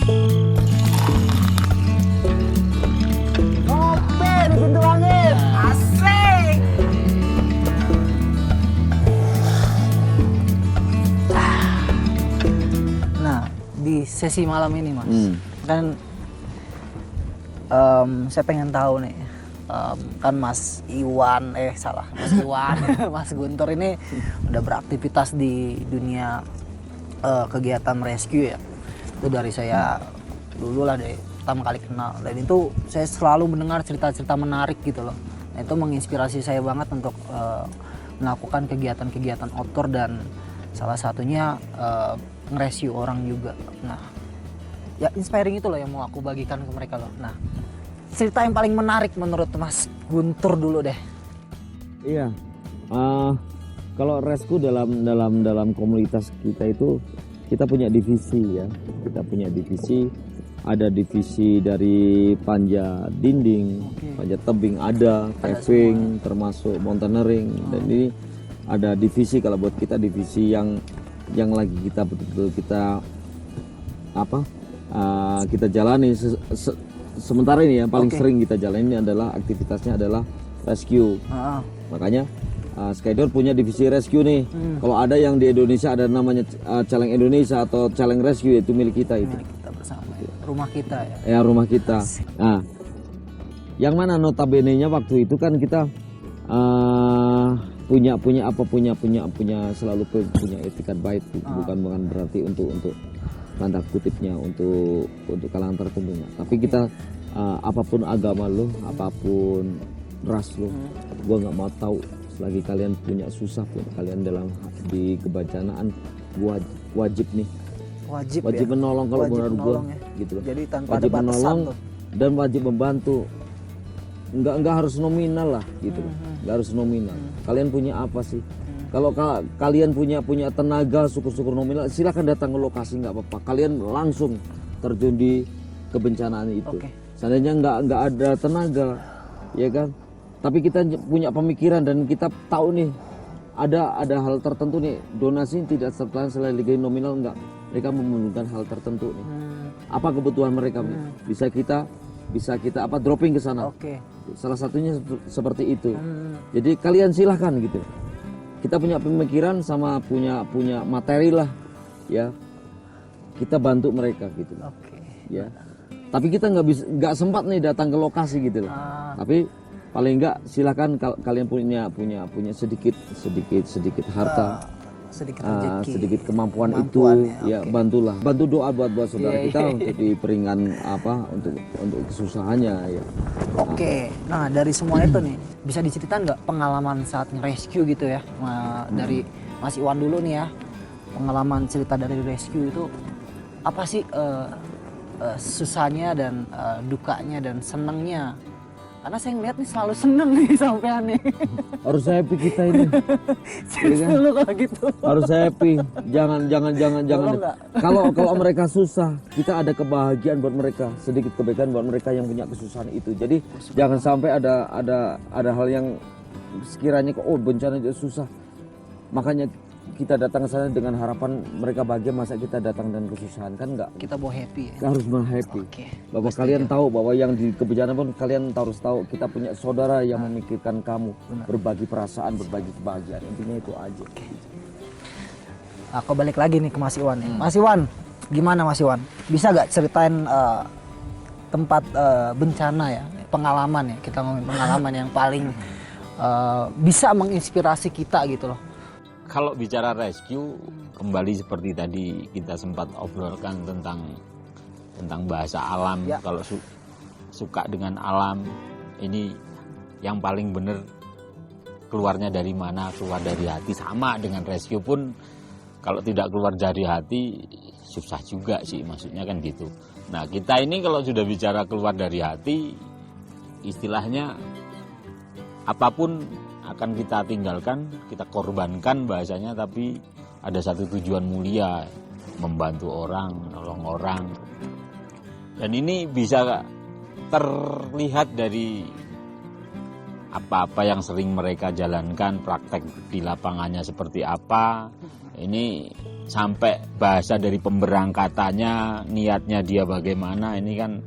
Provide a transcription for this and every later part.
Ngopi di pintu langit. Asik. Nah, di sesi malam ini Mas, kan saya pengen tahu nih, kan Mas Iwan, Mas Iwan, Mas Guntur ini udah beraktivitas di dunia kegiatan rescue ya. Itu dari saya dulu lah, dari pertama kali kenal, dan itu saya selalu mendengar cerita-cerita menarik gitu loh. Nah, itu menginspirasi saya banget untuk melakukan kegiatan-kegiatan outdoor, dan salah satunya nge-rescue orang juga. Nah, ya inspiring itu loh yang mau aku bagikan ke mereka loh. Nah, cerita yang paling menarik menurut Mas Guntur dulu deh. Iya, kalau rescue dalam komunitas kita itu kita punya divisi ya. Kita punya divisi, ada divisi dari panjat dinding, panjat tebing, ada paving, termasuk mountaineering, dan ini ada divisi, kalau buat kita divisi yang lagi kita betul-betul kita jalani sementara ini ya, paling sering kita jalani ini adalah aktivitasnya adalah rescue. Makanya Skydor punya divisi rescue nih. Kalau ada yang di Indonesia ada namanya Celeng Indonesia atau Celeng Rescue, itu milik kita itu. Milik kita bersama. Rumah kita ya. Ya, rumah kita. Nah, yang mana notabene-nya waktu itu kan kita punya selalu punya etikat baik, bukan berarti untuk tanda kutipnya untuk kalangan tertentu, tapi kita apapun agama lo, apapun ras lo, gua nggak mau tahu. Selagi kalian punya susah pun, kalian di kebencanaan, gua wajib ya? menolong kalau menurut gua ya. gitu loh. Jadi tanpa wajib ada batasan menolong tuh. Dan wajib membantu. Nggak harus nominal lah gitu loh. Nggak harus nominal. Kalian punya apa sih? Kalau kalian punya tenaga, syukur-syukur nominal, silakan datang ke lokasi, nggak apa-apa. Kalian langsung terjun di kebencanaan itu. Seandainya nggak ada tenaga, ya kan? Tapi kita punya pemikiran dan kita tahu nih ada hal tertentu nih, donasi tidak serta selain nominal, enggak. Mereka membutuhkan hal tertentu nih. Apa kebutuhan mereka nih? Bisa kita dropping ke sana. Salah satunya seperti itu. Jadi kalian silahkan gitu. Kita punya pemikiran sama punya materi lah, ya. Kita bantu mereka gitu. Ya. Tapi kita nggak sempat nih datang ke lokasi gitu loh. Tapi paling enggak silakan kalian punya sedikit harta, sedikit kemampuan itu ya, bantulah, bantu doa buat saudara kita untuk diperingan untuk kesusahannya ya. Nah dari semua itu nih, bisa diceritain nggak pengalaman saat nge-rescue gitu ya, dari Mas Iwan dulu nih ya, pengalaman cerita dari rescue itu apa sih, susahnya dan dukanya dan senengnya? Karena saya ngeliat nih selalu seneng nih sampean nih. Harus happy kita ini. Dulu kalau gitu. Harus happy. Jangan. Kalau mereka susah, kita ada kebahagiaan buat mereka, sedikit kebaikan buat mereka yang punya kesusahan itu. Jadi jangan sampai ada hal yang sekiranya bencana itu susah. Makanya kita datang ke sana dengan harapan mereka bahagia, masa kita datang dengan kesusahan, kan enggak. Kita bawa happy ya. Harus happy. Bahwa kalian tahu bahwa yang di kebencanaan pun kalian harus tahu kita punya saudara yang memikirkan kamu, berbagi perasaan, berbagi kebahagiaan. Intinya itu aja. Aku balik lagi nih ke Mas Iwan nih. Mas Iwan, gimana Mas Iwan? Bisa gak ceritain tempat bencana ya, pengalaman ya, kita ngomongin pengalaman yang paling bisa menginspirasi kita gitu loh. Kalau bicara rescue, kembali seperti tadi kita sempat obrolkan tentang bahasa alam. Ya. Kalau suka dengan alam, ini yang paling benar keluarnya dari mana? Keluar dari hati. Sama dengan rescue pun, kalau tidak keluar dari hati, susah juga sih, maksudnya kan gitu. Nah, kita ini kalau sudah bicara keluar dari hati, istilahnya apapun akan kita tinggalkan, kita korbankan bahasanya, tapi ada satu tujuan mulia, membantu orang, menolong orang. Dan ini bisa terlihat dari apa-apa yang sering mereka jalankan, praktek di lapangannya seperti apa. Ini sampai bahasa dari pemberangkatannya, niatnya dia bagaimana, ini kan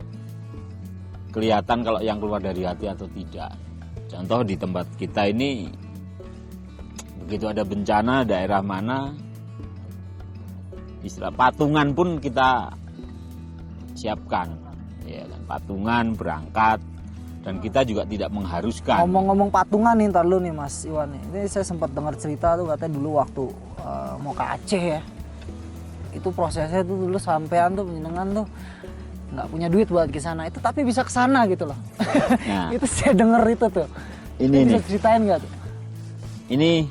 kelihatan kalau yang keluar dari hati atau tidak. Contoh di tempat kita ini, begitu ada bencana daerah mana, istilah patungan pun kita siapkan, ya kan, patungan berangkat, dan kita juga tidak mengharuskan. Ngomong-ngomong patungan nih, ntar lu nih Mas Iwan nih. Ini saya sempat dengar cerita tuh katanya dulu waktu mau ke Aceh ya. Itu prosesnya tuh dulu sampean tuh penjenengan tuh nggak punya duit buat ke sana. Itu tapi bisa ke sana gitu loh. Nah, Itu saya denger itu tuh. ini Bisa nih, ceritain nggak tuh? ini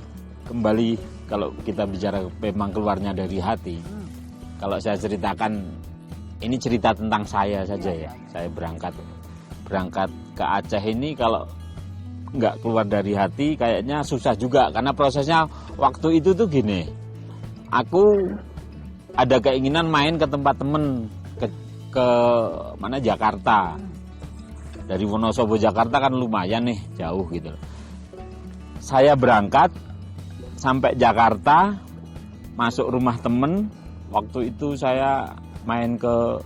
kembali kalau kita bicara memang keluarnya dari hati. Kalau saya ceritakan, ini cerita tentang saya saja ya. Saya berangkat ke Aceh ini kalau nggak keluar dari hati kayaknya susah juga, karena prosesnya waktu itu tuh gini, aku ada keinginan main ke tempat temen ke mana, Jakarta. Dari Wonosobo Jakarta kan lumayan nih jauh gitu. Saya berangkat sampai Jakarta, masuk rumah temen. Waktu itu saya main ke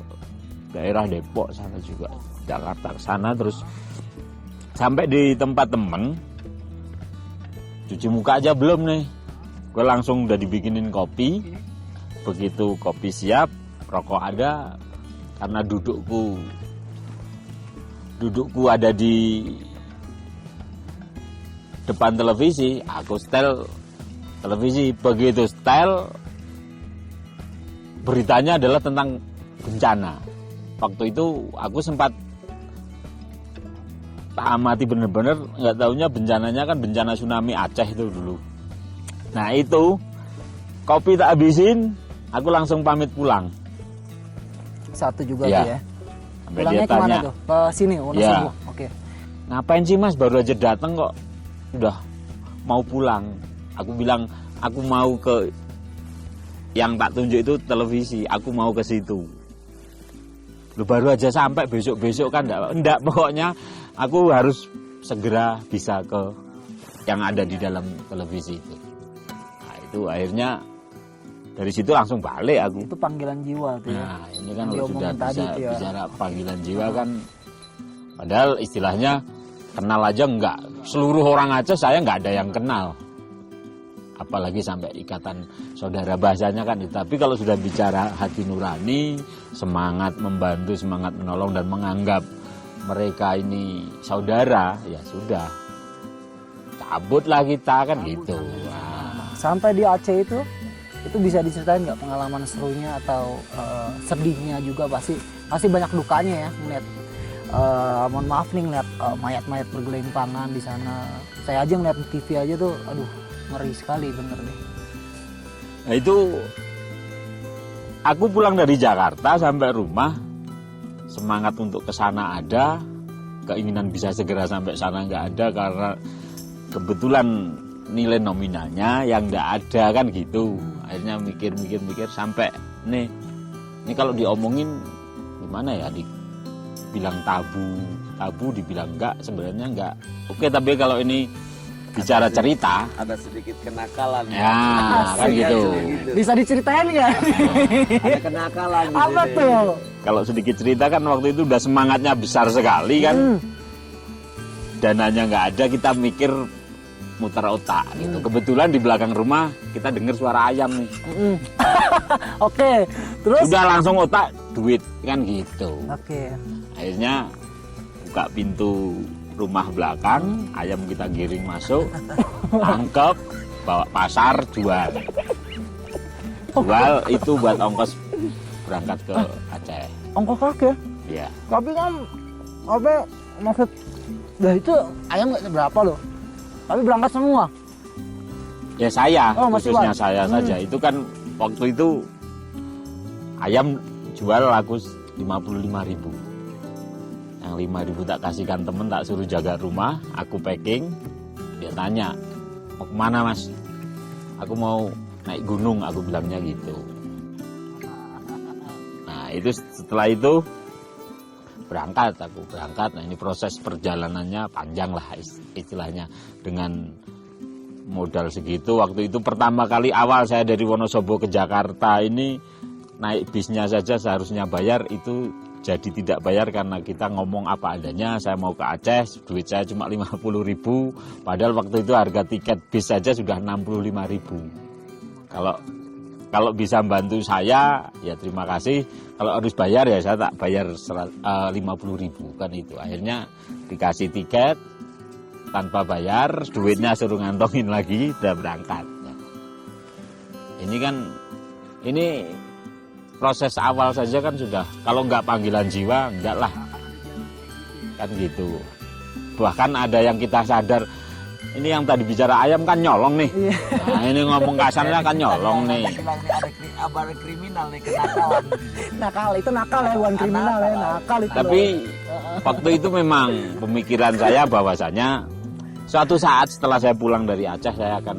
daerah Depok sana juga, Jakarta ke sana, terus sampai di tempat temen, cuci muka aja belum nih, gue langsung udah dibikinin kopi. Begitu kopi siap, rokok ada, karena dudukku ada di depan televisi, aku setel televisi. Begitu setel, beritanya adalah tentang bencana. Waktu itu aku sempat tak amati bener-bener, nggak taunya bencananya kan bencana tsunami Aceh itu dulu. Nah itu, kopi tak habisin, aku langsung pamit pulang. Satu juga Ya. tuh ya. Sampai Pulangnya dia tanya, kemana tuh? Ke sini, Wonosobo. Ya. Oke. ngapain sih Mas, baru aja datang kok udah mau pulang? Aku bilang, aku mau ke yang tak tunjuk itu televisi, aku mau ke situ. Lu baru aja sampai, besok-besok kan enggak, pokoknya aku harus segera bisa ke yang ada di dalam televisi itu. Nah itu akhirnya dari situ langsung balik aku. Itu panggilan jiwa tuh ya. Nah ini kan Yang kalau sudah diomongin tadi bisa tuh ya. bicara panggilan jiwa kan, padahal istilahnya kenal aja enggak, seluruh orang Aceh saya enggak ada yang kenal, apalagi sampai ikatan saudara, bahasanya kan itu. Tapi kalau sudah bicara hati nurani, semangat membantu, semangat menolong, dan menganggap mereka ini saudara, ya sudah, cabutlah kita kan gitu. Nah, Sampai di Aceh itu bisa diceritain nggak pengalaman serunya atau sedihnya juga? Pasti banyak dukanya ya melihat, mohon maaf nih, ngeliat mayat-mayat bergelimpangan di sana. Saya aja ngeliat di TV aja tuh, aduh ngeri sekali bener deh. nah itu aku pulang dari Jakarta sampai rumah, semangat untuk ke sana ada, keinginan bisa segera sampai sana nggak ada karena kebetulan nilai nominalnya yang nggak ada kan gitu. Akhirnya mikir sampai ini kalau diomongin gimana ya, dibilang tabu dibilang enggak, sebenarnya enggak. Oke, tapi kalau ini bicara cerita Ada sedikit kenakalan ya kan gitu. Bisa diceritain nggak? Ada kenakalan di Apa sini. tuh? Kalau sedikit cerita kan, waktu itu udah semangatnya besar sekali kan, dananya nggak ada, kita mikir muter otak gitu. Kebetulan di belakang rumah kita dengar suara ayam nih. Oke, terus? Udah langsung otak duit kan gitu. Oke. Akhirnya buka pintu rumah belakang, ayam kita giring masuk, tangkep, bawa pasar, jual. Jual itu buat ongkos berangkat ke Aceh. Ongkos kaki ya? Iya. Tapi kan maksud, dah itu ayam nggak berapa loh? Tapi berangkat semua. Ya saya, Oh, masih khususnya Wan. saya saja. Itu kan waktu itu ayam jual laku 55.000. Yang 5.000 tak kasihkan temen, tak suruh jaga rumah, aku packing. Dia tanya, mau kemana Mas? Aku mau naik gunung, aku bilangnya gitu. Nah itu setelah itu aku berangkat. Nah ini proses perjalanannya panjang lah istilahnya, dengan modal segitu. Waktu itu pertama kali awal saya dari Wonosobo ke Jakarta ini naik bisnya saja seharusnya bayar, itu jadi tidak bayar karena kita ngomong apa adanya. Saya mau ke Aceh, duit saya cuma 50.000, padahal waktu itu harga tiket bis saja sudah 65.000. Kalau bisa bantu saya ya terima kasih, kalau harus bayar ya saya tak bayar 50.000 kan itu. Akhirnya dikasih tiket tanpa bayar, duitnya suruh ngantongin lagi, udah berangkat. Ini proses awal saja kan sudah, kalau nggak panggilan jiwa, enggak lah. Kan gitu. Bahkan ada yang kita sadar, ini yang tadi bicara ayam kan nyolong nih. Nah, ini ngomong kasarnya kan nyolong nih. Ada kriminal nih, kenakalan. Nakal, itu nakal ya, bukan kriminal ya, nakal itu. Tapi waktu itu memang pemikiran saya bahwasanya suatu saat setelah saya pulang dari Aceh saya akan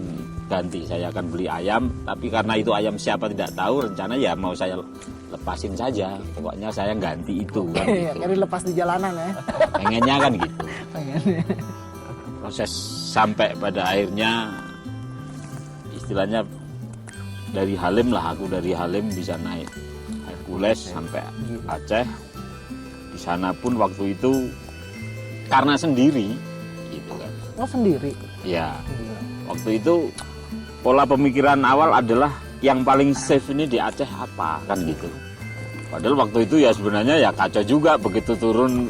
ganti, saya akan beli ayam. Tapi karena itu ayam siapa tidak tahu, rencana ya mau saya lepasin saja. Pokoknya saya ganti itu kan gitu. Jadi lepas di jalanan ya. Pengennya kan gitu. Pengennya. Proses sampai pada akhirnya istilahnya dari Halim lah, aku dari Halim bisa naik Hercules sampai Aceh. Di sana pun waktu itu karena sendiri gitu kan. Oh sendiri? Ya, waktu itu pola pemikiran awal adalah yang paling safe ini di Aceh apa kan gitu. Padahal waktu itu ya sebenarnya ya kacau juga, begitu turun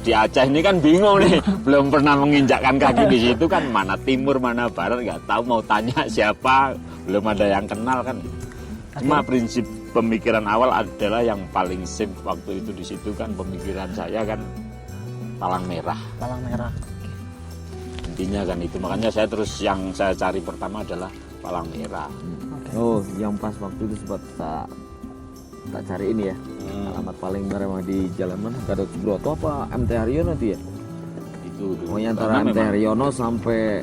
di Aceh ini kan bingung nih, belum pernah menginjakkan kaki di situ kan, mana timur mana barat nggak tahu, mau tanya siapa, belum ada yang kenal kan. Cuma prinsip pemikiran awal adalah yang paling safe waktu itu di situ kan, pemikiran saya kan palang merah. Palang merah. Intinya kan itu, makanya saya terus yang saya cari pertama adalah palang merah. Oh, yang pas waktu itu sempat tak cari ini ya. Alamat paling merah di jalan mana? Gatot Subroto apa MT Haryono itu ya? Itu Pokoknya antara MT Haryono sampai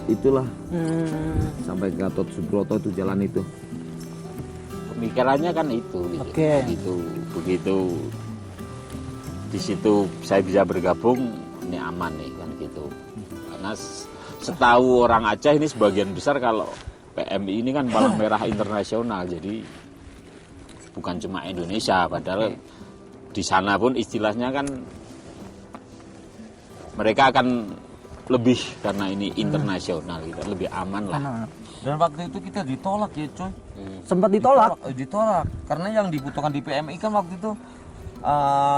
itulah. Sampai Gatot Subroto itu jalan itu. Pemikirannya kan itu. Oke. Begitu di situ saya bisa bergabung, ini aman nih kan gitu. Karena setahu orang Aceh ini sebagian besar kalau PMI ini kan palang merah internasional, jadi bukan cuma Indonesia, padahal di sana pun istilahnya kan mereka akan lebih karena ini internasional gitu, lebih aman lah. Dan waktu itu kita ditolak ya coy. Sempat ditolak? Ditolak karena yang dibutuhkan di PMI kan waktu itu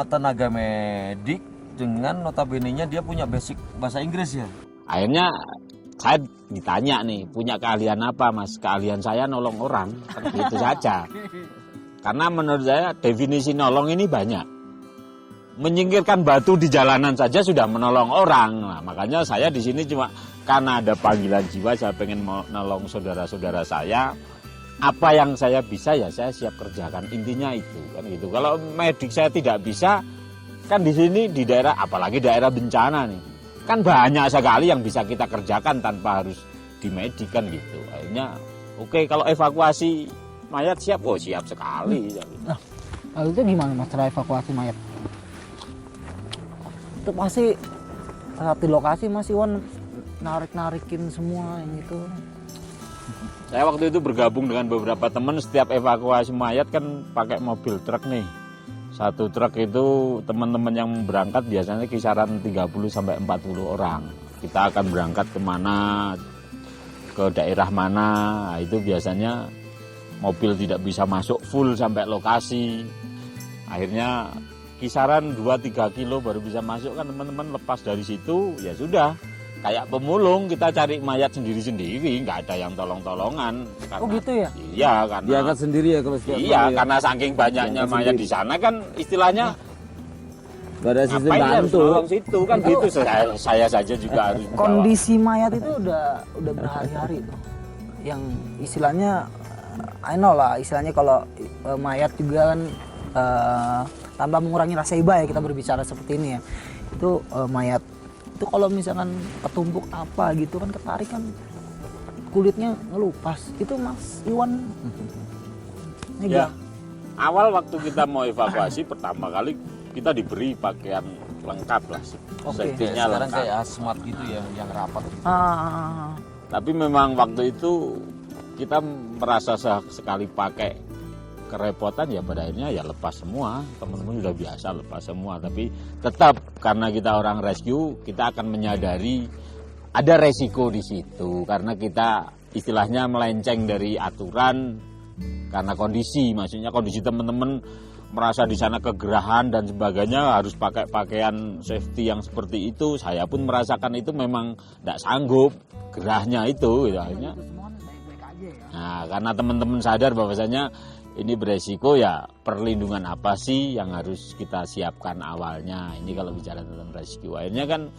tenaga medik dengan notabene-nya dia punya basic bahasa Inggris ya. Akhirnya saya ditanya nih, punya keahlian apa Mas? Keahlian saya nolong orang, kan gitu saja. Karena menurut saya definisi nolong ini banyak. Menyingkirkan batu di jalanan saja sudah menolong orang. Nah, makanya saya di sini cuma karena ada panggilan jiwa, saya pengen menolong saudara-saudara saya. Apa yang saya bisa ya saya siap kerjakan. Intinya itu kan gitu. Kalau medik saya tidak bisa, kan di sini di daerah, apalagi daerah bencana nih, kan banyak sekali yang bisa kita kerjakan tanpa harus dimedikan gitu. Akhirnya oke, kalau evakuasi mayat siap, oh siap sekali. Nah, lalu itu gimana mas cara evakuasi mayat? Itu pasti saat di lokasi Mas Iwan narik-narikin semua yang itu. Saya waktu itu bergabung dengan beberapa teman, setiap evakuasi mayat kan pakai mobil truk nih. Satu truk itu teman-teman yang berangkat biasanya kisaran 30 sampai 40 orang. Kita akan berangkat kemana, ke daerah mana, nah, itu biasanya mobil tidak bisa masuk full sampai lokasi. Akhirnya kisaran 2-3 kilo baru bisa masuk kan, teman-teman lepas dari situ ya sudah. Kayak pemulung, kita cari mayat sendiri-sendiri, nggak ada yang tolong-tolongan. Oh gitu ya? Iya, karena Diangkat sendiri ya kalau setiap iya, kali ya. karena saking banyaknya mayat di sana kan istilahnya Gak ada sistem apa ya harus bantu. nolong situ kan gitu. Saya saja juga harus membawa. Kondisi mayat itu udah berhari-hari tuh. Yang istilahnya I know lah, istilahnya kalau mayat juga kan tanpa mengurangi rasa iba ya, kita berbicara seperti ini ya. Itu mayat itu kalau misalkan ketumpuk apa gitu kan, ketarik kan kulitnya ngelupas. Itu Mas Iwan Ya, awal waktu kita mau evakuasi pertama kali kita diberi pakaian lengkap lah, Oke. safety-nya Sekarang lengkap. kayak asmat gitu ya, yang rapat gitu. Tapi memang waktu itu kita merasa sekali pakai kerepotan, ya pada akhirnya ya lepas semua. Teman-teman sudah biasa lepas semua, tapi tetap karena kita orang rescue, kita akan menyadari ada resiko di situ karena kita istilahnya melenceng dari aturan karena kondisi, maksudnya kondisi teman-teman merasa di sana kegerahan dan sebagainya, harus pakai pakaian safety yang seperti itu. Saya pun merasakan itu memang tidak sanggup gerahnya itu gitu, akhirnya. Nah, karena teman-teman sadar bahwasanya ini beresiko, ya perlindungan apa sih yang harus kita siapkan awalnya. Ini kalau bicara tentang rescue, akhirnya kan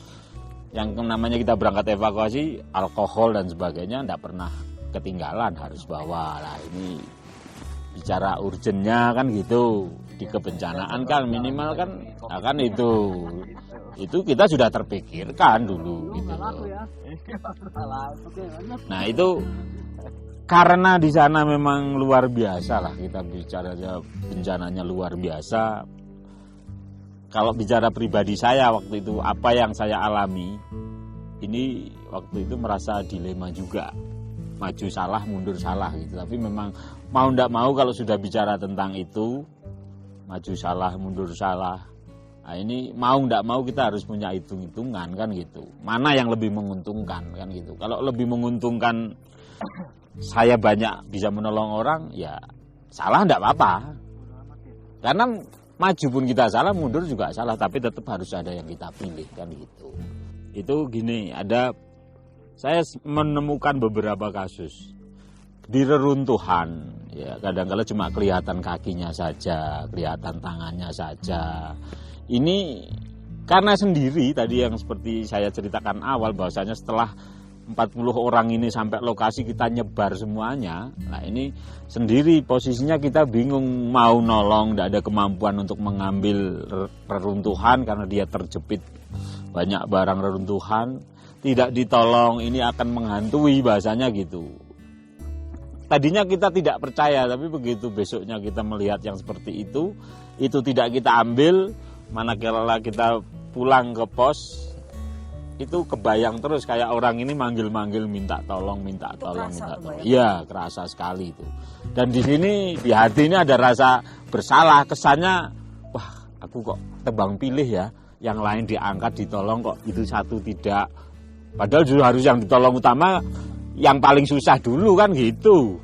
yang namanya kita berangkat evakuasi, alkohol dan sebagainya tidak pernah ketinggalan, harus bawa. Nah, ini bicara urgennya kan gitu, di kebencanaan kan minimal kan akan itu kita sudah terpikirkan dulu gitu loh. Nah, itu karena di sana memang luar biasa lah, kita bicara bencananya luar biasa. Kalau bicara pribadi saya waktu itu, apa yang saya alami, ini waktu itu merasa dilema juga, maju salah mundur salah gitu. Tapi memang mau ndak mau kalau sudah bicara tentang itu, maju salah mundur salah, nah ini mau ndak mau kita harus punya hitung-hitungan kan gitu, mana yang lebih menguntungkan kan gitu. Kalau lebih menguntungkan saya banyak bisa menolong orang, ya salah ndak apa-apa, karena maju pun kita salah, mundur juga salah, tapi tetap harus ada yang kita pilih kan gitu. Itu gini, saya menemukan beberapa kasus di reruntuhan, ya kadang-kala cuma kelihatan kakinya saja, kelihatan tangannya saja. Ini karena sendiri tadi yang seperti saya ceritakan awal, bahwasanya setelah 40 orang ini sampai lokasi kita nyebar semuanya. Nah, ini sendiri posisinya kita bingung mau nolong, tidak ada kemampuan untuk mengambil reruntuhan karena dia terjepit banyak barang reruntuhan. Tidak ditolong, ini akan menghantui bahasanya gitu. Tadinya kita tidak percaya, tapi begitu besoknya kita melihat yang seperti itu tidak kita ambil, manakala kita pulang ke pos, itu kebayang terus kayak orang ini manggil-manggil minta tolong. Iya, kerasa sekali itu. Dan di sini di hati ini ada rasa bersalah, kesannya wah, aku kok tebang pilih ya, yang lain diangkat ditolong kok itu satu tidak. Padahal justru harus yang ditolong utama yang paling susah dulu kan gitu.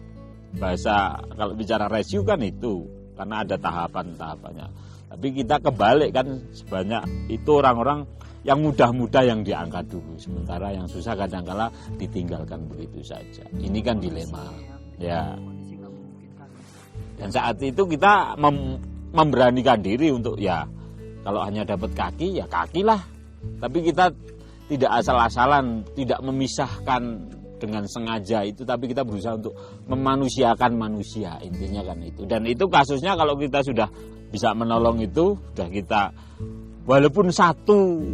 Bahasa kalau bicara rescue kan itu, karena ada tahapan-tahapannya. Tapi kita kebalik kan, sebanyak itu orang-orang yang mudah-mudah yang diangkat dulu, sementara yang susah kadang-kala ditinggalkan begitu saja. Ini kan dilema, ya. Dan saat itu kita memberanikan diri untuk ya, kalau hanya dapat kaki ya kakilah. Tapi kita tidak asal-asalan, tidak memisahkan dengan sengaja itu, tapi kita berusaha untuk memanusiakan manusia, intinya kan itu. Dan itu kasusnya kalau kita sudah bisa menolong itu, sudah kita walaupun satu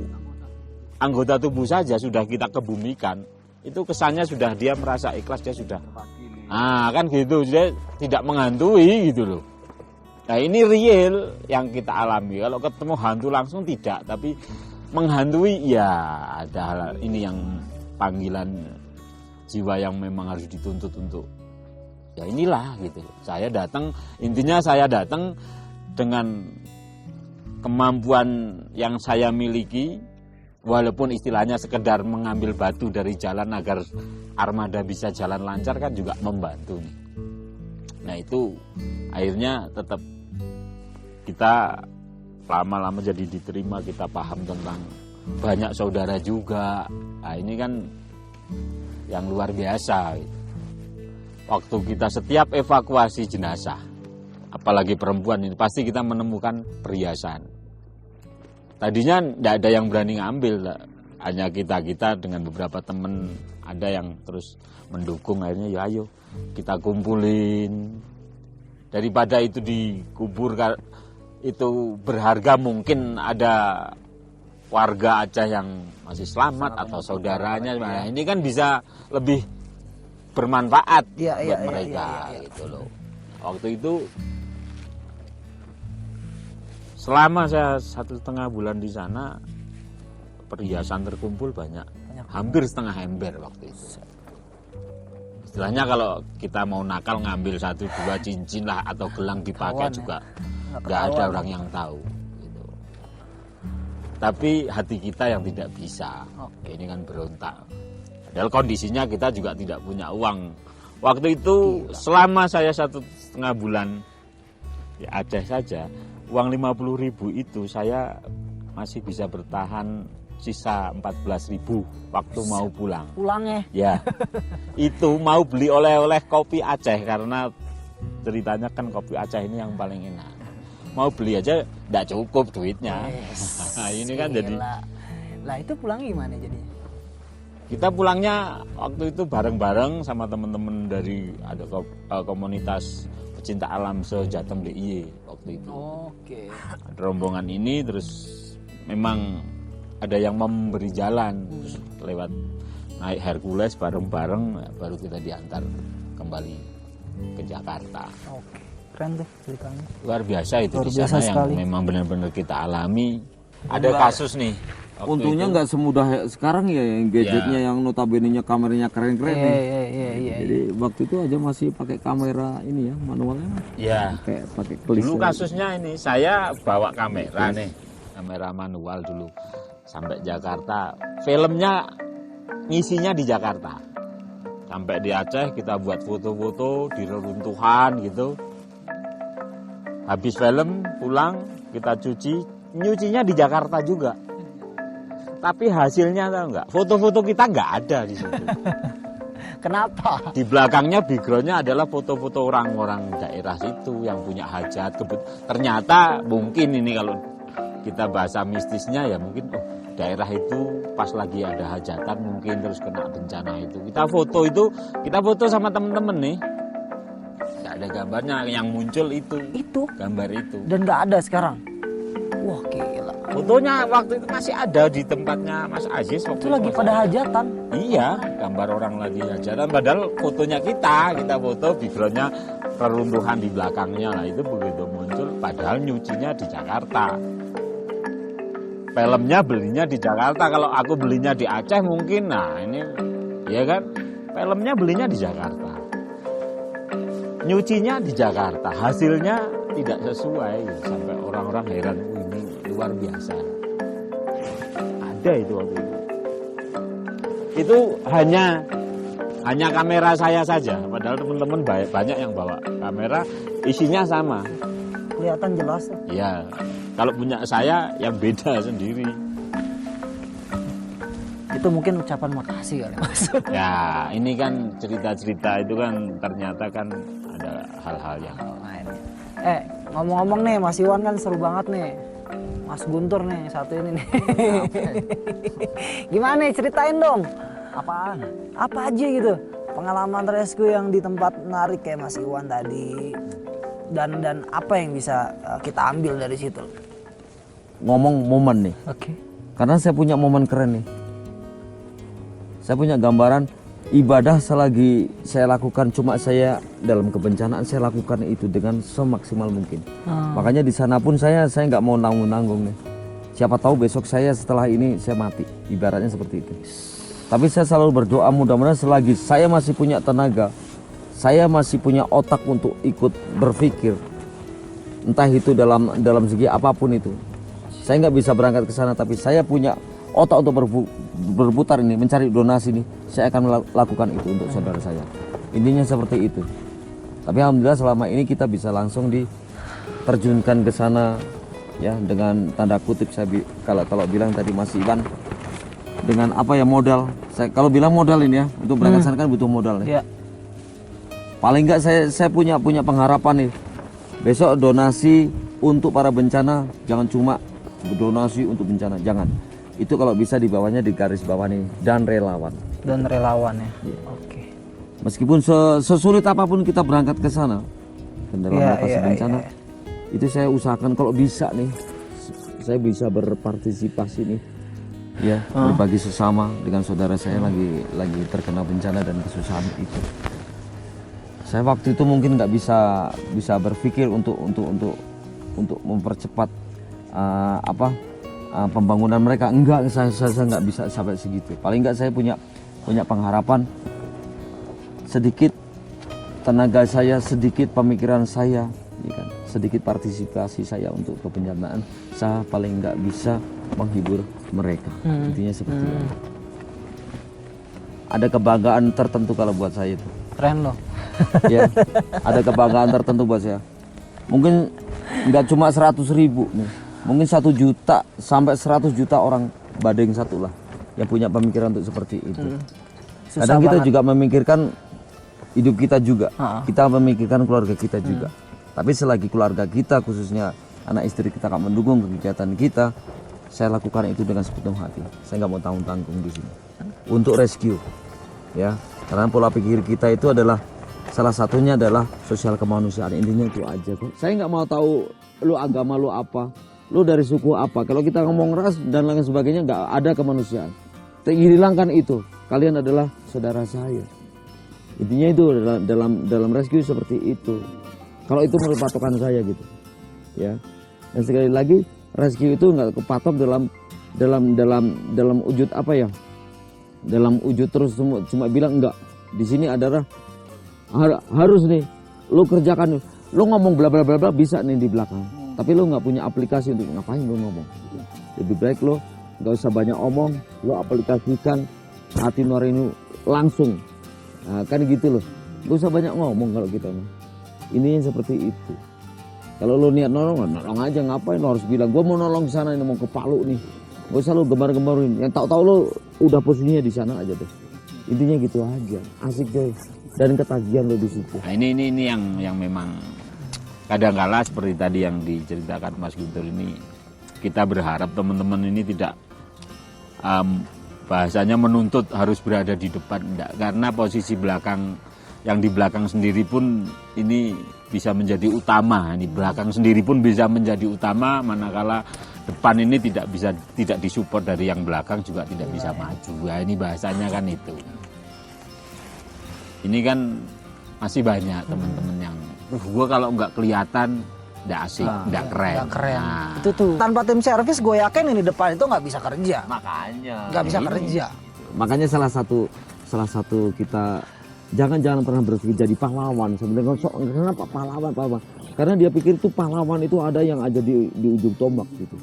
anggota tubuh saja sudah kita kebumikan, itu kesannya sudah dia merasa ikhlas, dia sudah kan gitu, dia tidak menghantui gitu loh. Nah, ini real yang kita alami. Kalau ketemu hantu langsung tidak, tapi menghantui ya ada hal ini yang panggilan jiwa yang memang harus dituntut untuk ya inilah gitu. Saya datang, intinya saya datang dengan kemampuan yang saya miliki, walaupun istilahnya sekedar mengambil batu dari jalan agar armada bisa jalan lancar kan juga membantu nih. Nah, itu akhirnya tetap kita lama-lama jadi diterima, kita paham tentang banyak saudara juga. Nah, ini kan yang luar biasa. Waktu kita setiap evakuasi jenazah, apalagi perempuan ini, pasti kita menemukan perhiasan. Tadinya tidak ada yang berani ngambil, hanya kita dengan beberapa teman, ada yang terus mendukung. Akhirnya ya ayo kita kumpulin, daripada itu dikubur itu berharga, mungkin ada warga Aceh yang masih selamat atau saudaranya. Nah, ini kan bisa lebih bermanfaat buat mereka gitu loh. Waktu itu selama saya 1,5 bulan di sana, perhiasan terkumpul banyak, hampir setengah ember waktu itu. istilahnya kalau kita mau nakal ngambil 1-2 cincin lah atau gelang dipakai Ketahuan, juga Nggak nggak ada ketahuan. orang yang tahu gitu. Tapi hati kita yang tidak bisa. Ini kan berontak. Padahal kondisinya kita juga tidak punya uang. Waktu itu selama saya 1,5 bulan di Aceh saja, uang 50.000 itu saya masih bisa bertahan sisa 14.000 waktu mau pulang. Pulangnya. Ya, itu mau beli oleh-oleh kopi Aceh karena ceritanya kan kopi Aceh ini yang paling enak. Mau beli aja tidak cukup duitnya. Nah, ini kan jadi Lah itu pulang gimana jadinya? kita pulangnya waktu itu bareng-bareng sama teman-teman dari ada komunitas pecinta alam se-Jateng DIY waktu itu. Oke. Ada rombongan ini terus memang ada yang memberi jalan terus lewat naik Hercules bareng-bareng baru kita diantar kembali ke Jakarta. Oke. Keren tuh ceritanya. Luar biasa itu Luar di sana biasa yang sekali. memang benar-benar kita alami. Ada kasus nih. waktu Untungnya itu. nggak semudah sekarang ya yang gadgetnya yang notabene-nya kameranya keren-keren nih. Iya. Jadi waktu itu aja masih pakai kamera ini ya manualnya. Ya. Pakai klis. Dulu kasusnya ini saya bawa kamera nih, kamera manual dulu sampai Jakarta. Filmnya ngisinya di Jakarta. Sampai di Aceh kita buat foto-foto di reruntuhan gitu. Habis film pulang kita nyucinya di Jakarta juga. Tapi hasilnya tahu nggak? Foto-foto kita nggak ada di situ. Kenapa? Di belakangnya backgroundnya adalah foto-foto orang-orang daerah situ yang punya hajat. Ternyata mungkin ini kalau kita bahasa mistisnya ya mungkin daerah itu pas lagi ada hajatan mungkin terus kena bencana itu. Kita foto sama temen-temen nih. Nggak ada gambarnya, yang muncul itu. Gambar itu. Dan nggak ada sekarang. Wah gila. Fotonya waktu itu masih ada di tempatnya Mas Aziz. Itu lagi pada hajatan. Iya, gambar orang lagi hajatan. Padahal fotonya kita foto backgroundnya reruntuhan di belakangnya lah itu begitu muncul. Padahal nyucinya di Jakarta. Filmnya belinya di Jakarta. Kalau aku belinya di Aceh mungkin, nah ini, ya kan? Filmnya belinya di Jakarta. Nyucinya di Jakarta. Hasilnya tidak sesuai. Sampai orang-orang heran, ini luar biasa. Ada itu waktu itu. Itu hanya kamera saya saja. Padahal teman-teman banyak yang bawa kamera, isinya sama. Kelihatan jelas. Ya, kalau punya saya yang beda sendiri. Itu mungkin ucapan makasih kali Mas. Ya, ini kan cerita-cerita itu kan ternyata kan ada hal-hal yang Ngomong-ngomong nih Mas Iwan kan seru banget nih. Mas Guntur nih satu ini nih. Gimana nih ceritain dong. Apaan? Apa aja gitu pengalaman rescue yang di tempat menarik kayak Mas Iwan tadi. Dan apa yang bisa kita ambil dari situ? Ngomong momen nih. Oke. Karena saya punya momen keren nih. Saya punya gambaran ibadah selagi saya lakukan, cuma saya dalam kebencanaan saya lakukan itu dengan semaksimal mungkin. Makanya di sana pun saya nggak mau nanggung-nanggung nih. Siapa tahu besok saya setelah ini saya mati, ibaratnya seperti itu. Tapi saya selalu berdoa mudah-mudahan selagi saya masih punya tenaga, saya masih punya otak untuk ikut berpikir, entah itu dalam segi apapun itu. Saya nggak bisa berangkat ke sana, tapi saya punya otak untuk berputar ini, mencari donasi nih, saya akan lakukan itu untuk saudara saya. Intinya seperti itu. Tapi alhamdulillah selama ini kita bisa langsung diterjunkan ke sana, ya dengan tanda kutip saya kalau bilang tadi Mas Iwan dengan apa ya modal. Kalau bilang modal ini ya untuk berangkat sana kan butuh modal nih. Ya. Paling nggak saya punya pengharapan nih. Besok donasi untuk para bencana jangan cuma donasi untuk bencana, jangan. Itu kalau bisa di bawahnya di garis bawah nih dan relawan. Dan relawan ya. Iya. Oke. Meskipun sesulit apapun kita berangkat ke sana dalam lokasi bencana, itu saya usahakan kalau bisa nih, saya bisa berpartisipasi nih, ya berbagi sesama dengan saudara saya lagi terkena bencana dan kesusahan itu. Saya waktu itu mungkin nggak bisa berpikir untuk mempercepat pembangunan mereka, enggak, saya nggak bisa sampai segitu. Paling enggak saya punya pengharapan sedikit tenaga saya, sedikit pemikiran saya, ya kan? Sedikit partisipasi saya untuk kebencanaan, saya paling nggak bisa menghibur mereka. Intinya seperti itu. Ada kebanggaan tertentu kalau buat saya itu. Keren loh. Ya, ada kebanggaan tertentu buat saya. Mungkin nggak cuma 100.000 nih, mungkin 1 juta sampai 100 juta orang Badeng satu lah yang punya pemikiran untuk seperti itu. Susah Kadang kita banget. juga memikirkan hidup kita juga, kita memikirkan keluarga kita juga. Tapi selagi keluarga kita, khususnya anak istri kita nggak mendukung kegiatan kita, saya lakukan itu dengan sepenuh hati. Saya nggak mau tanggung-tanggung di sini untuk rescue, ya. Karena pola pikir kita itu adalah salah satunya adalah sosial kemanusiaan. Intinya itu aja kok. Saya nggak mau tahu lu agama lu apa, lu dari suku apa. Kalau kita ngomong ras dan lain sebagainya, nggak ada kemanusiaan. Hilangkan itu. Kalian adalah saudara saya. Intinya itu dalam rescue seperti itu. Kalau itu menurut patokan saya gitu, ya. Dan sekali lagi rescue itu nggak kepatok dalam wujud apa ya? Dalam wujud terus cuma bilang enggak. Di sini adalah harus nih lo kerjakan, lo ngomong bla bla bla bla bisa nih di belakang. Tapi lo nggak punya aplikasi untuk ngapain lo ngomong. Lebih baik lo nggak usah banyak omong, lo aplikasikan hati nurani langsung. Nah, kan gitu loh. Gak usah banyak ngomong kalau kita mah. Ini seperti itu. Kalau lo niat nolong aja, ngapain lo harus bilang gue mau nolong ke sana, ini mau ke Palu nih. Gak usah lo gembar-gembarin. Yang tahu-tahu lo udah posisinya di sana aja deh. Intinya gitu aja. Asik coy. Dan ketagihan lo di situ. Nah, ini yang memang kadang-kala seperti tadi yang diceritakan Mas Guntur ini, kita berharap teman-teman ini tidak bahasanya menuntut harus berada di depan, enggak. Karena posisi belakang, yang di belakang sendiri pun ini bisa menjadi utama. Ini belakang sendiri pun bisa menjadi utama, manakala depan ini tidak disupport dari yang belakang juga tidak bisa maju. Nah, ini bahasanya kan itu. Ini kan masih banyak teman-teman yang gue kalau nggak kelihatan nggak asik, nggak keren. Nggak keren. Nah, Itu tuh. Tanpa tim servis gue yakin ini depan itu nggak bisa kerja. Makanya. Nggak bisa Ini. kerja. Makanya salah satu kita jangan pernah berpikir jadi pahlawan. Sebenarnya kenapa pahlawan? Karena dia pikir itu pahlawan itu ada yang aja di ujung tombak gitu.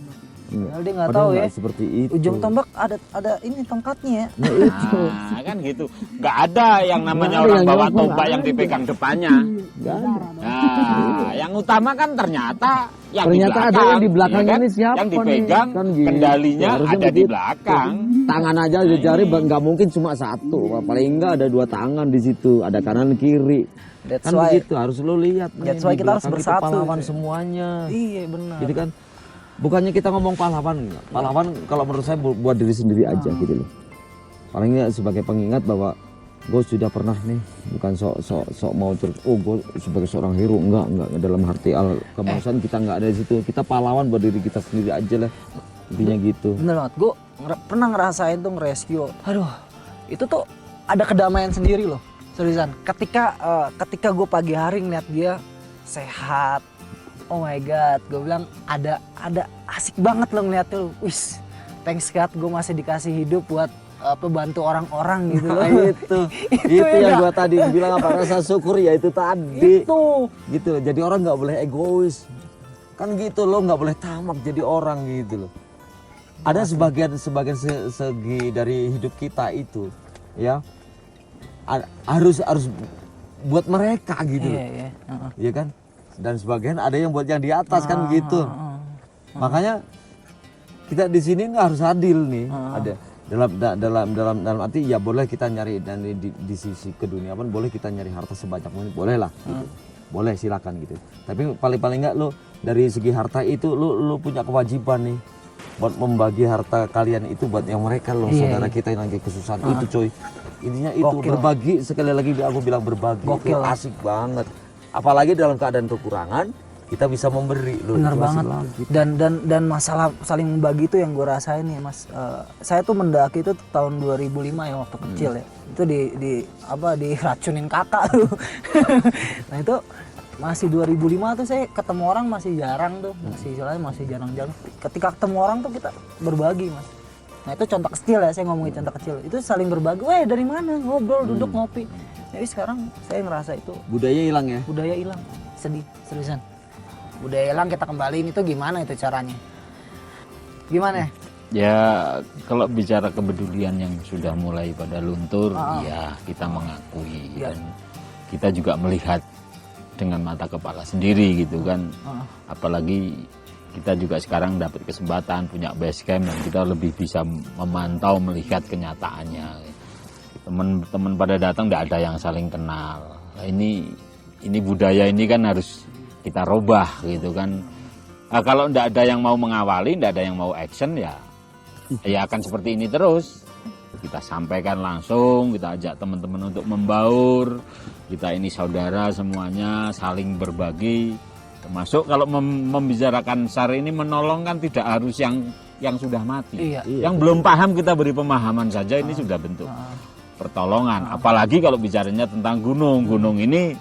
Padahal dia nggak Padahal tahu ya. nggak seperti itu. Ujung tombak ada ini tongkatnya ya. Nah, itu. nah, kan gitu. Nggak ada yang namanya Nggak ada orang yang bawa nyolong, tombak nggak yang ada. dipegang depannya. Nggak ada. Nah, yang utama kan ternyata yang Ternyata di ada belakang, yang di belakangnya ya kan? ini siapa yang dipegang nih? Kan gitu. kendalinya Harusnya ada di begitu. belakang. Tangan aja jari nggak mungkin cuma satu, paling enggak ada 2 tangan di situ, ada kanan kiri. That's Kan why. begitu harus lo lihat. nih, That's why di kita harus belakang bersatu, pahlawan cuy. semuanya. Iya benar. Jadi kan bukannya kita ngomong pahlawan enggak. Pahlawan kalau menurut saya buat diri sendiri aja gitu loh. Paling enggak sebagai pengingat bahwa gue sudah pernah nih, bukan sok mau gue sebagai seorang hero, enggak dalam arti kemanusiaan kita enggak ada di situ. Kita pahlawan buat diri kita sendiri aja lah. Intinya gitu. Bener banget. Gue pernah ngerasain tuh nge-rescue. Aduh, itu tuh ada kedamaian sendiri loh. Seriusan. Ketika gue pagi hari ngeliat dia sehat. Oh my god, gue bilang ada asik banget lo ngeliat tuh. Wis, thanks God gue masih dikasih hidup buat bantu orang-orang gitu loh. itu Itu ya, yang Kak. gua tadi bilang apa, rasa syukur ya itu tadi. Itu. Gitu loh. Jadi orang nggak boleh egois. Kan gitu loh, nggak boleh tamak jadi orang gitu loh. Ada sebagian segi dari hidup kita itu ya harus buat mereka gitu loh. Iya. Iya kan? Dan sebagian ada yang buat yang di atas kan begitu. Makanya kita di sini nggak harus adil nih. Ada dalam arti ya boleh kita nyari, dan di sisi keduniawan boleh kita nyari harta sebanyak mungkin, boleh lah gitu. Boleh silakan gitu. Tapi paling nggak lo dari segi harta itu lo punya kewajiban nih buat membagi harta kalian itu buat yang mereka loh, saudara kita yang lagi kesusahan itu coy. Intinya itu Gokil. berbagi, sekali lagi aku bilang berbagi itu Gokil. asik banget. Apalagi dalam keadaan kekurangan kita bisa memberi loh. Bener itu asik banget. banget. Dan masalah saling membagi itu yang gue rasain ya Mas. Saya tuh mendaki itu tahun 2005 ya, waktu kecil ya. Itu diracunin kakak tuh. Nah itu masih 2005 tuh saya ketemu orang masih jarang tuh. Masih jarang-jarang. Ketika ketemu orang tuh kita berbagi Mas. Nah itu contoh kecil ya, saya ngomongin contoh kecil. Itu saling berbagi, dari mana, ngobrol, duduk, ngopi. Jadi sekarang saya ngerasa itu Budaya hilang ya. budaya hilang. Sedih, seriusan. Budaya hilang, kita kembaliin itu gimana itu caranya? Gimana? Ya kalau bicara kepedulian yang sudah mulai pada luntur, ya kita mengakui Ya. dan kita juga melihat dengan mata kepala sendiri gitu kan. Apalagi kita juga sekarang dapat kesempatan punya base camp dan kita lebih bisa memantau melihat kenyataannya. Teman-teman pada datang tidak ada yang saling kenal. Nah, ini budaya ini kan harus kita robah gitu kan. Nah, kalau tidak ada yang mau mengawali, tidak ada yang mau action ya akan seperti ini terus. Kita sampaikan langsung, kita ajak teman-teman untuk membaur. Kita ini saudara semuanya, saling berbagi. Termasuk kalau membicarakan SAR ini menolong kan tidak harus yang sudah mati. Iya. Yang belum paham kita beri pemahaman saja ini sudah bentuk pertolongan. Apalagi kalau bicaranya tentang gunung. Gunung ini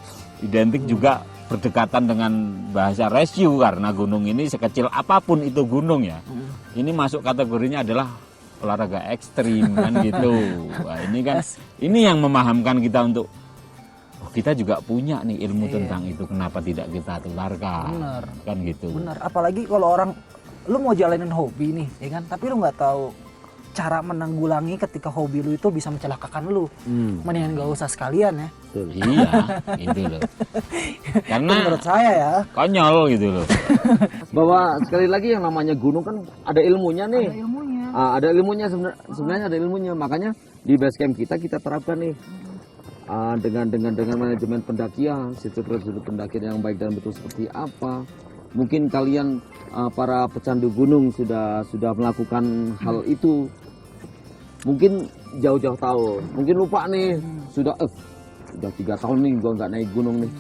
identik juga berdekatan dengan bahasa rescue karena gunung ini sekecil apapun itu gunung ya. Ini masuk kategorinya adalah olahraga ekstrim kan gitu. Wah, ini kan ini yang memahamkan kita untuk kita juga punya nih ilmu tentang itu, kenapa tidak kita tularkan? Bener. Kan gitu. Bener, apalagi kalau orang, lu mau jalanin hobi nih, ya kan? Tapi lu nggak tahu cara menanggulangi ketika hobi lu itu bisa mencelakakan lu. Mendingan gak usah sekalian ya. Iya, gitu loh. Karena Menurut saya ya. konyol gitu loh. Bahwa sekali lagi yang namanya gunung kan ada ilmunya nih. Ada ilmunya. Ada ilmunya sebenarnya ada ilmunya. Makanya di base camp kita terapkan nih dengan manajemen pendakian, situs pendakian yang baik dan betul seperti apa. Mungkin kalian para pecandu gunung sudah melakukan hal itu. Mungkin jauh-jauh tahun, mungkin lupa nih sudah 3 tahun nih gua nggak naik gunung nih.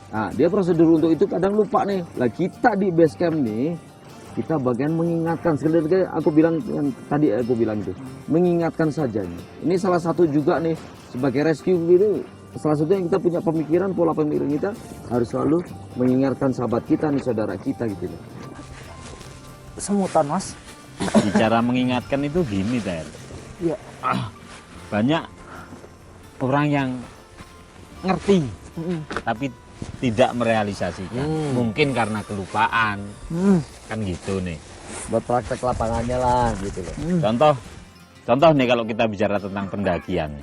Nah, dia prosedur untuk itu kadang lupa nih. Lah kita di base camp nih, kita bagian mengingatkan. Sebenarnya aku bilang yang tadi aku bilang itu, mengingatkan saja nih. Ini salah satu juga nih sebagai rescue gitu. Salah satu yang kita punya pemikiran, pola pemikiran kita harus selalu mengingatkan sahabat kita nih, saudara kita gitu loh. Semutan mas. Bicara mengingatkan itu gini, Ter. Iya. Banyak orang yang ngerti tapi tidak merealisasikan. Mungkin karena kelupaan. Kan gitu nih. Buat praktek lapangannya lah gitu loh. Contoh nih kalau kita bicara tentang pendakian,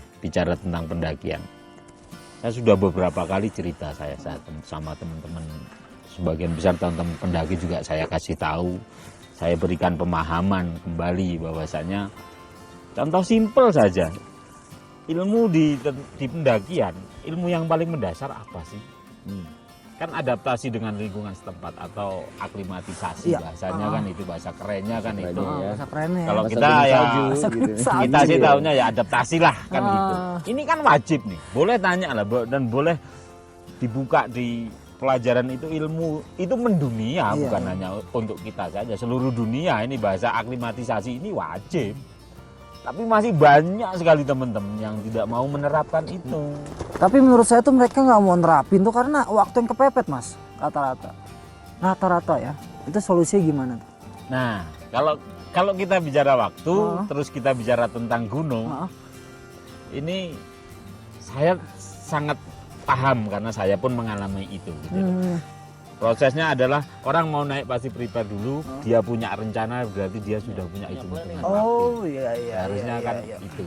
saya sudah beberapa kali cerita saya sama teman-teman, sebagian besar teman-teman pendaki juga saya kasih tahu, saya berikan pemahaman kembali bahwasanya contoh simpel saja, ilmu di pendakian, ilmu yang paling mendasar apa sih? Kan adaptasi dengan lingkungan setempat atau aklimatisasi, bahasanya kan itu, bahasa kerennya kan itu. Bahasa kerennya. Kalau Bahasa kita gunung ya salju, kita sih tahunya ya adaptasi lah kan gitu. Ini kan wajib nih, boleh tanya lah dan boleh dibuka di pelajaran itu, ilmu itu mendunia, bukan hanya untuk kita saja, seluruh dunia. Ini bahasa aklimatisasi ini wajib. Tapi masih banyak sekali teman-teman yang tidak mau menerapkan itu. Tapi menurut saya tuh mereka nggak mau nerapin tuh karena waktu yang kepepet mas, rata-rata ya. Itu solusinya gimana tuh? Nah, kalau kita bicara waktu, terus kita bicara tentang gunung, ini saya sangat paham karena saya pun mengalami itu. Gitu. Prosesnya adalah orang mau naik pasti prepare dulu, dia punya rencana, berarti dia sudah punya hitung-hitungan. Oh iya. Harusnya kan itu.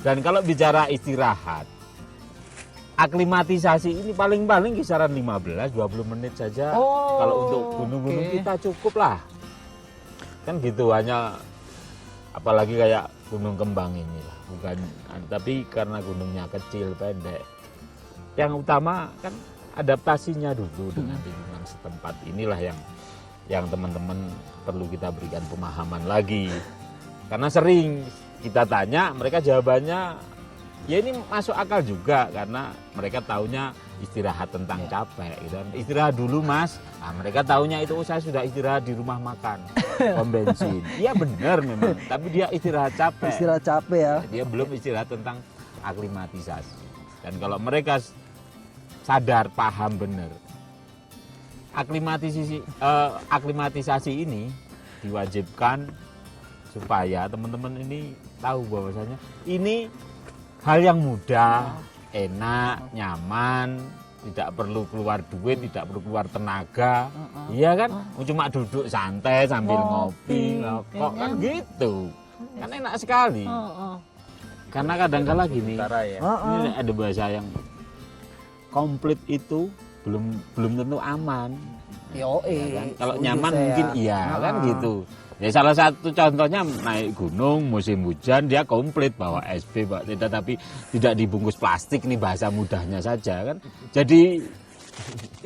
Dan kalau bicara istirahat, aklimatisasi ini paling-paling kisaran 15-20 menit saja. Kalau untuk gunung-gunung kita cukup lah. Kan gitu, hanya apalagi kayak Gunung Kembang ini lah. Bukan, tapi karena gunungnya kecil, pendek. Yang utama kan adaptasinya dulu dengan lingkungan setempat. Inilah yang teman-teman perlu kita berikan pemahaman lagi. Karena sering kita tanya, mereka jawabannya ya ini masuk akal juga karena mereka taunya istirahat tentang capek gitu. Istirahat dulu mas. Nah, mereka taunya itu saya sudah istirahat di rumah makan, pom bensin. Iya benar memang, tapi dia istirahat capek. Istirahat capek ya. Dia belum istirahat tentang aklimatisasi. Dan kalau mereka sadar, paham benar, aklimatisasi ini diwajibkan supaya teman-teman ini tahu bahwasanya ini hal yang mudah, enak, nyaman, tidak perlu keluar duit, tidak perlu keluar tenaga, iya kan? Cuma duduk santai sambil ngopi, ngerokok kan gitu, kan enak sekali. Karena kadang-kala gini, ini ada bahasa yang komplit itu belum tentu aman. Yo, Ya kan? Kalau nyaman mungkin iya kan gitu. Ya salah satu contohnya naik gunung musim hujan dia komplit bawa SB bawa tidak, tapi tidak dibungkus plastik, ini bahasa mudahnya saja kan. Jadi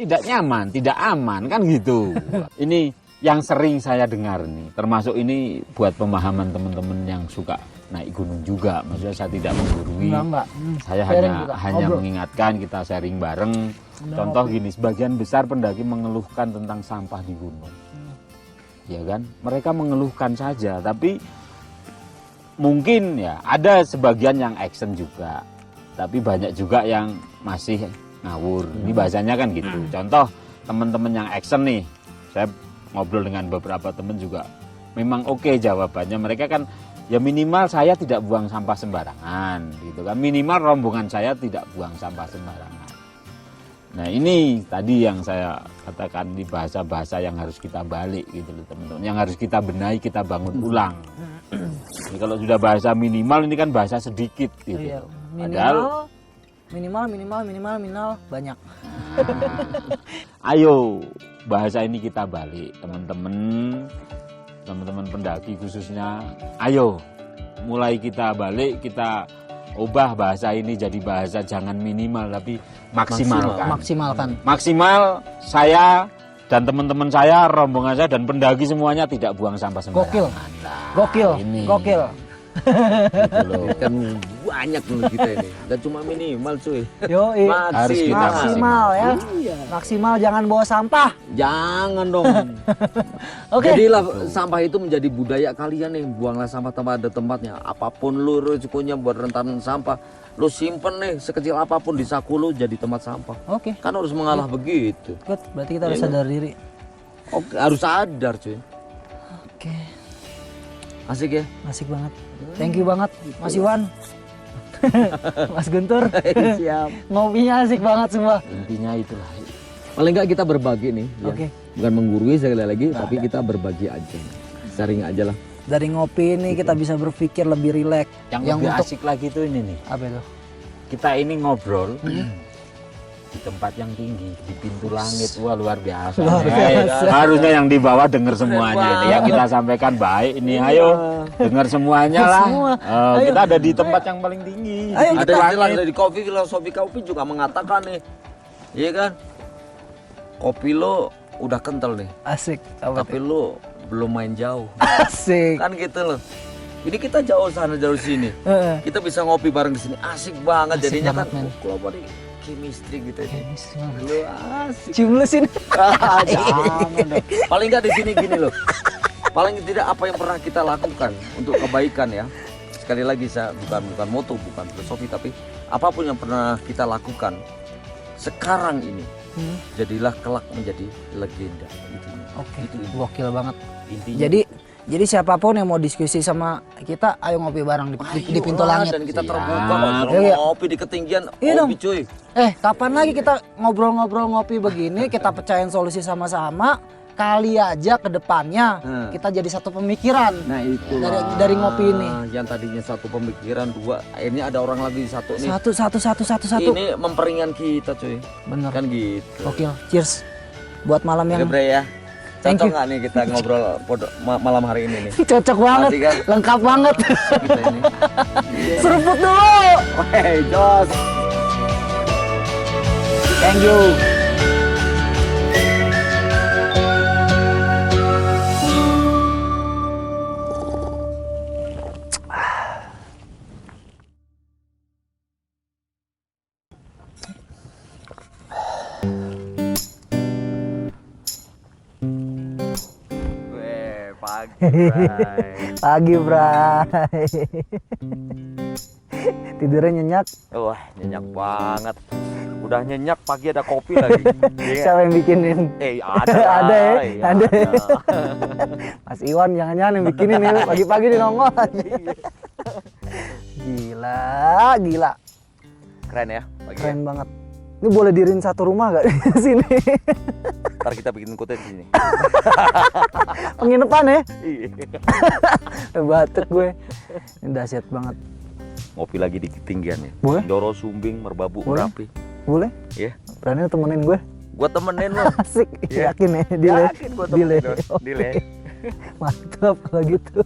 tidak nyaman, tidak aman kan gitu. Ini yang sering saya dengar nih, termasuk ini buat pemahaman teman-teman yang suka naik gunung juga. Maksudnya saya tidak menggurui. Enggak. Saya hanya mengingatkan, kita sharing bareng. Contoh gini, sebagian besar pendaki mengeluhkan tentang sampah di gunung. Ya kan? Mereka mengeluhkan saja, tapi mungkin ya ada sebagian yang action juga. Tapi banyak juga yang masih ngawur. Ini bahasanya kan gitu. Contoh teman-teman yang action nih. Saya ngobrol dengan beberapa teman juga. Memang oke jawabannya. Mereka kan ya minimal saya tidak buang sampah sembarangan gitu kan. Minimal rombongan saya tidak buang sampah sembarangan. Nah ini tadi yang saya katakan di bahasa-bahasa yang harus kita balik gitu loh teman-teman. Yang harus kita benahi, kita bangun ulang. Jadi kalau sudah bahasa minimal ini kan bahasa sedikit gitu. Iya. Padahal Minimal banyak. ayo bahasa ini kita balik teman-teman pendaki khususnya. Ayo mulai kita balik, kita ubah bahasa ini jadi bahasa jangan minimal tapi maksimalkan. Maksimal saya dan teman-teman saya, rombongan saya dan pendaki semuanya tidak buang sampah sembarangan. Gokil. Gitu loh. Kan banyak dulu kita ini, dan cuma minimal cuy. Yo, Harus kita maksimal ya. Maksimal jangan bawa sampah. Jangan dong. Oke. Jadilah sampah itu menjadi budaya kalian nih. Buanglah sampah tempat ada tempatnya. Apapun lu resikonya buat rentanan sampah, lu simpen nih sekecil apapun di saku lu jadi tempat sampah. Oke. Kan harus mengalah begitu. Good. Berarti kita harus sadar diri. Oke, harus sadar cuy. Oke. Asik ya. Asik banget. Thank you banget Mas Iwan. Mas Guntur. Siap. Ngopinya asik banget semua. Intinya itulah. Paling nggak kita berbagi nih. Oke. Bukan menggurui sekali lagi, tapi kita berbagi aja. Sharing aja lah. Dari ngopi ini kita bisa berpikir lebih rileks. Yang lebih asik lagi tuh ini nih. Apa itu? Kita ini ngobrol di tempat yang tinggi, di pintu langit. Wah luar biasa. Harusnya yang di bawah dengar semuanya. Ini yang kita sampaikan baik. Ini ayo dengar semuanya lah. Kita ada di tempat yang paling tinggi. Ada istilah dari kopi, filosofi kopi juga mengatakan nih, iya kan? Kopi lo udah kental nih, Asik. Apa tapi lo belum main jauh. Asik. Kan gitu loh. Ini kita jauh sana jauh sini. Kita bisa ngopi bareng di sini. Asik banget Asik jadinya banget, kan. men. Kalau dari chemistry gitu ini. Lu asik. Cium lu sini. Jangan dong. Paling nggak di sini gini loh. Paling tidak apa yang pernah kita lakukan untuk kebaikan ya. Sekali lagi saya bukan moto, bukan filosofi, tapi apapun yang pernah kita lakukan sekarang ini jadilah kelak menjadi legenda. Oke. Gokil banget. Intinya Jadi siapapun yang mau diskusi sama kita, ayo ngopi bareng di pintu langit. Dan kita terbuka Siap. loh. Ngopi di ketinggian, Iya ngopi cuy. Kapan lagi kita ngobrol-ngobrol ngopi begini, kita pecahin solusi sama-sama. Kali aja ke depannya kita jadi satu pemikiran. Nah itu dari ngopi ini. Yang tadinya satu pemikiran, dua, akhirnya ada orang lagi satu nih. Satu. Ini memperingan kita cuy. Bener. Kan gitu. Gokil. Cheers. Buat malam yang Oke Bre ya. Thank Cocok you. nggak nih kita ngobrol malam hari ini nih? cocok banget, Asik kan? lengkap banget. Kita ini. Seruput dulu. Hey, Jos. Thank you. Pagi, Bray. Tidurnya nyenyak. Wah, nyenyak banget. Udah udah nyenyak, pagi ada kopi lagi. Iya. Siapa yang bikinin? Ada. Ada ya? Iya, Ada. Mas Iwan jangan-jangan yang bikinin nih pagi-pagi di nongol. Gila. Keren ya, pagi. Keren banget. Ini boleh diriin satu rumah gak di sini? Ntar kita bikin konten di sini. Penginapan ya? Iya. Batuk gue. Ini dahsyat banget. Ngopi lagi di ketinggian ya. Boleh? Doro Sumbing, Merbabu, Boleh. Merapi. Boleh? Iya. Berani lu temenin gue? Gua temenin lo. Asik. Iya. Yakin ya? Deal ya? Yakin gua Deal ya? temenin lo. Deal ya. Mantap kalau gitu.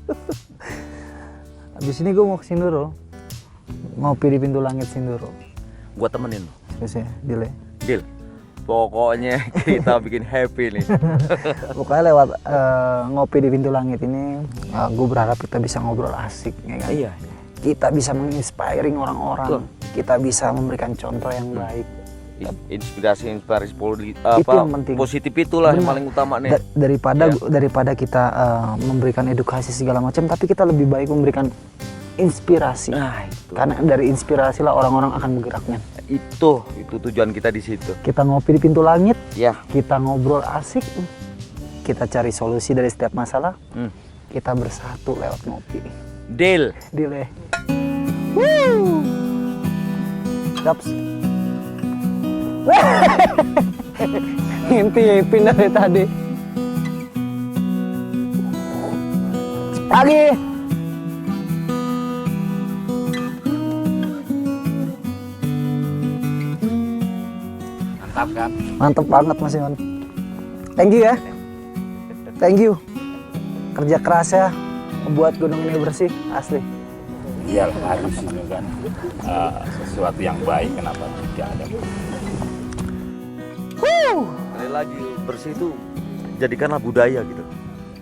Abis ini gue mau ke Sindoro. Ngopi di pintu langit Sindoro. Gua temenin lo. Terus ya, deal ya? Deal. Pokoknya kita bikin happy nih. Pokoknya lewat ngopi di pintu langit ini, gue berharap kita bisa ngobrol asik, ya kan? Iya. Kita bisa menginspiring orang-orang. Kita bisa memberikan contoh yang baik. Inspirasi Itu yang penting. positif itulah yang Benar. paling utama nih. Daripada kita memberikan edukasi segala macam, tapi kita lebih baik memberikan inspirasi. Nah, itu. Karena dari inspirasi lah orang-orang akan bergeraknya. Itu tujuan kita di situ. Kita ngopi di pintu langit, Ya. kita ngobrol asik, kita cari solusi dari setiap masalah, kita bersatu lewat ngopi. Deal. Deal ya. Woo! Daps. Ngintipin dari tadi. Pagi. Mantap kan? Mantep banget Mas Iwan. Thank you ya. Thank you. Kerja keras ya membuat gunung ini bersih, asli. Iya harus ini kan sesuatu yang baik, kenapa tidak ada. Sekali lagi bersih itu jadikanlah budaya gitu.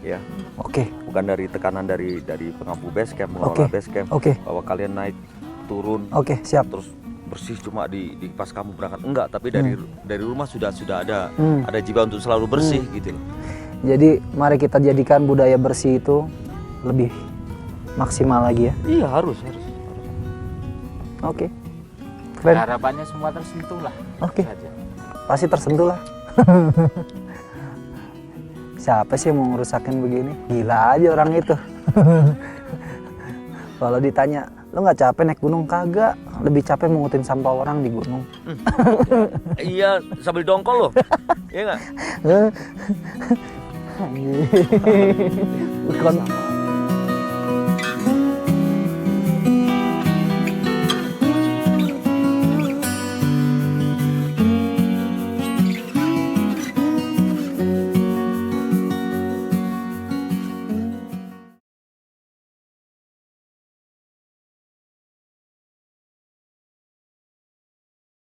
Ya. Oke. Bukan dari tekanan dari pengampu base camp, mengelola base camp. Oke. Bahwa kalian naik turun Oke, siap. terus bersih cuma di pas kamu berangkat enggak, tapi dari rumah sudah ada jiwa untuk selalu bersih gitu loh. Jadi mari kita jadikan budaya bersih itu lebih maksimal lagi ya. Iya harus. Oke. Keren. Harapannya semua tersentuh lah. Oke. Saja. Pasti tersentuh lah. Siapa sih yang mau ngerusakin begini? Gila aja orang itu. Kalau ditanya, lo nggak capek naik gunung? Kagak. Lebih capek mengutin sampah orang di gunung. Iya sambil dongkol loh. Iya nggak? Bukan